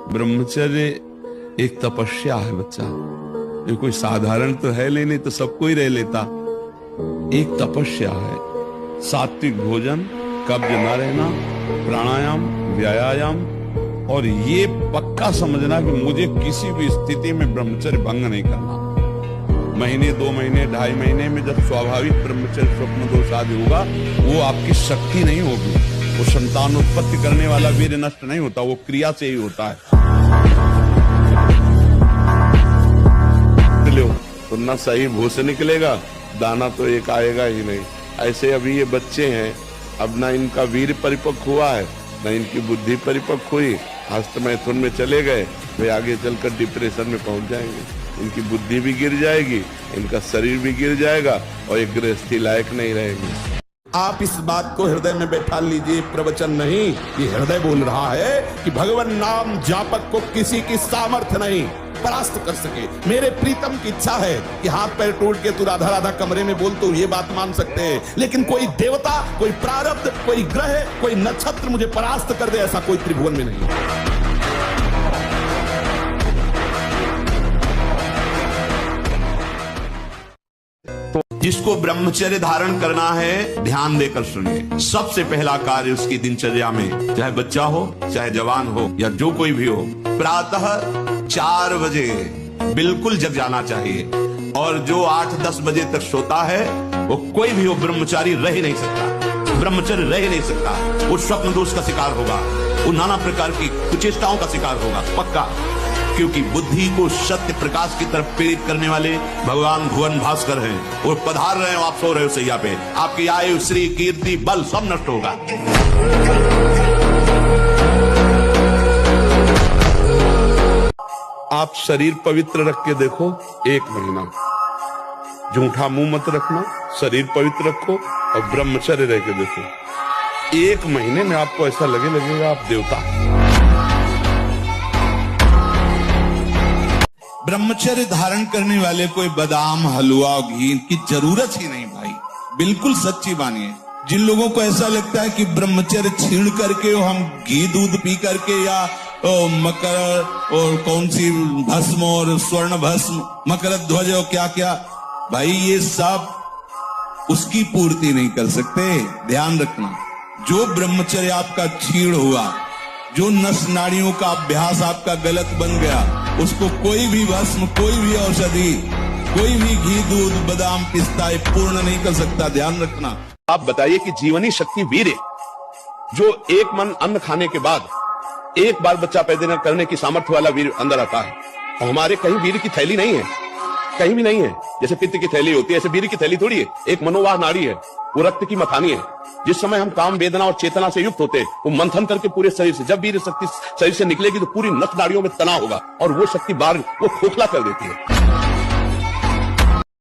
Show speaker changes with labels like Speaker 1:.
Speaker 1: ब्रह्मचर्य एक तपस्या है बच्चा। ये कोई साधारण तो है नहीं तो सबको ही रह लेता। एक तपस्या है। सात्विक भोजन, कब्ज न रहना, प्राणायाम, व्यायाम, और ये पक्का समझना कि मुझे किसी भी स्थिति में ब्रह्मचर्य भंग नहीं करना। महीने, 2 महीने, 2.5 महीने में जब स्वाभाविक ब्रह्मचर्य स्वप्न दोष आदि होगा, वो आपकी शक्ति नहीं होगी। वो संतान उत्पत्ति करने वाला वीर्य नष्ट नहीं होता, वो क्रिया से ही होता है। तो ना सही भू से निकलेगा, दाना तो एक आएगा ही नहीं। ऐसे अभी ये बच्चे हैं, अब ना इनका वीर्य परिपक्व हुआ है, ना इनकी बुद्धि परिपक्व हुई, हस्त मैथुन में चले गए, वे आगे चलकर डिप्रेशन में पहुंच जाएंगे। इनकी बुद्धि भी गिर जाएगी, इनका शरीर भी गिर जाएगा और एक गृहस्थी लायक नहीं रहेगी।
Speaker 2: आप इस बात को हृदय में बैठा लीजिए, प्रवचन नहीं, ये हृदय बोल रहा है कि भगवान नाम जापक को किसी की सामर्थ्य नहीं परास्त कर सके। मेरे प्रीतम की इच्छा है कि हाथ पैर तोड़ के तू राधा राधा कमरे में बोल, तो ये बात मान सकते हैं, लेकिन कोई देवता, कोई प्रारब्ध, कोई ग्रह, कोई नक्षत्र मुझे परास्त कर दे, ऐसा कोई त्रिभुवन में नहीं है।
Speaker 1: जिसको ब्रह्मचर्य धारण करना है, ध्यान देकर सुनिए। सबसे पहला कार्य उसकी दिनचर्या में, चाहे बच्चा हो, चाहे जवान हो, या जो कोई भी हो, प्रातः 4 बजे बिल्कुल जग जाना चाहिए। और जो 8-10 बजे तक सोता है, वो कोई भी हो, ब्रह्मचारी रह ही नहीं सकता। ब्रह्मचर्य रह ही नहीं सकता। वो स्वप्न दोष का शिकार होगा, वो नाना प्रकार की कुचेष्टाओं का शिकार होगा, पक्का। क्योंकि बुद्धि को सत्य प्रकाश की तरफ प्रेरित करने वाले भगवान भुवन भास्कर हैं। वो पधार रहे हो, आप सो रहे हो सैया पे, आपकी आयु, श्री, कीर्ति, बल सब नष्ट होगा। आप शरीर पवित्र रख के देखो, 1 महीना झूठा मुंह मत रखना, शरीर पवित्र रखो और ब्रह्मचर्य रह के देखो। 1 महीने में आपको ऐसा लगेगा आप देवता।
Speaker 3: ब्रह्मचर्य धारण करने वाले कोई बादाम, हलवा, घी की जरूरत ही नहीं भाई, बिल्कुल सच्ची मानिए। जिन लोगों को ऐसा लगता है कि ब्रह्मचर्य छीण करके हम घी दूध पी करके, या मकर और कौन सी भस्म और स्वर्ण भस्म, मकर ध्वज और क्या क्या, भाई ये सब उसकी पूर्ति नहीं कर सकते। ध्यान रखना, जो ब्रह्मचर्य आपका छीण हुआ, जो नस नाड़ियों का अभ्यास आपका गलत बन गया, उसको कोई भी भस्म, कोई भी औषधि, कोई भी घी दूध बादाम पिस्ता पूर्ण नहीं कर सकता। ध्यान रखना।
Speaker 1: आप बताइए कि जीवनी शक्ति वीर्य, जो एक मन अन्न खाने के बाद एक बार बच्चा पैदा करने की सामर्थ्य वाला वीर्य अंदर आता है। और हमारे कहीं वीर्य की थैली नहीं है, कहीं भी नहीं है। जैसे पित्त की थैली होती है, ऐसे वीर्य की थैली थोड़ी है। एक मनोवाह नाड़ी है, वो रक्त की मथानी है। जिस समय हम काम, वेदना और चेतना से युक्त होते हैं, वो मंथन करके पूरे शरीर से, जब वीर्य शक्ति शरीर से निकलेगी तो पूरी नस नाड़ियों में तनाव होगा और वो शक्ति बाहर वो खोखला कर देती है।